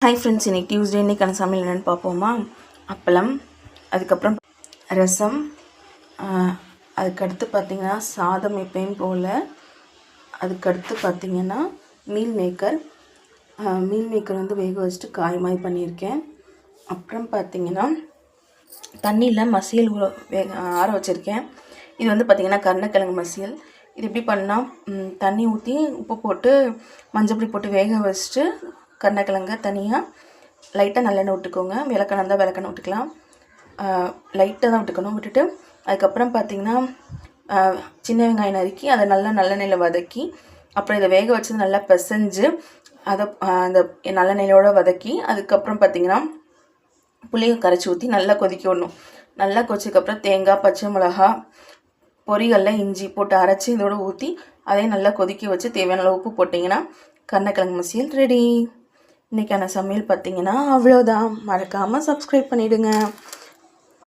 Hi friends, இன்றைக்கி Tuesday. இன்றைக்கான சமையல் என்னென்னு பார்ப்போமா? அப்பளம், அதுக்கப்புறம் ரசம், அதுக்கடுத்து பார்த்திங்கன்னா சாதம் எப்பயும் போல். அதுக்கடுத்து பார்த்திங்கன்னா மீல் மேக்கர் வந்து வேக வச்சுட்டு காய் மாதிரி பண்ணியிருக்கேன். அப்புறம் பார்த்திங்கன்னா தண்ணியில் மசியல் ஆற வச்சுருக்கேன். இது வந்து பார்த்திங்கன்னா கருணக்கிழங்கு மசியல். இது எப்படி பண்ணால், தண்ணி ஊற்றி உப்பு போட்டு மஞ்சள் போட்டு வேக வச்சுட்டு கருணக்கிழங்க தனியாக லைட்டாக நல்லெண்ணெய் விட்டுக்கோங்க. விளக்கெண்ணெய் இருந்தால் விளக்கெண்ணெய் விட்டுக்கலாம். லைட்டாக தான் விட்டுக்கணும். விட்டுட்டு அதுக்கப்புறம் பார்த்திங்கன்னா சின்ன வெங்காயம் நறுக்கி அதை நல்லா நல்லெண்ணெயில் வதக்கி, அப்புறம் இதை வேக வச்சது நல்லா பிசைஞ்சு அதை அந்த நல்லெண்ணெயோடு வதக்கி, அதுக்கப்புறம் பார்த்திங்கன்னா புளியை கரைச்சி ஊற்றி நல்லா கொதிக்க விடணும். நல்லா கொதிச்சதுக்கப்புறம் தேங்காய், பச்சை மிளகா, பொரிகளில் இஞ்சி போட்டு அரைச்சி இதோடு ஊற்றி அதையும் நல்லா கொதிக்க வச்சு தேவையான அளவு உப்பு போட்டிங்கன்னா கருணக்கிழங்கு மசியல் ரெடி. இன்றைக்கான சமையல் பார்த்திங்கன்னா அவ்வளோதான். மறக்காமல் சப்ஸ்கிரைப் பண்ணிவிடுங்க.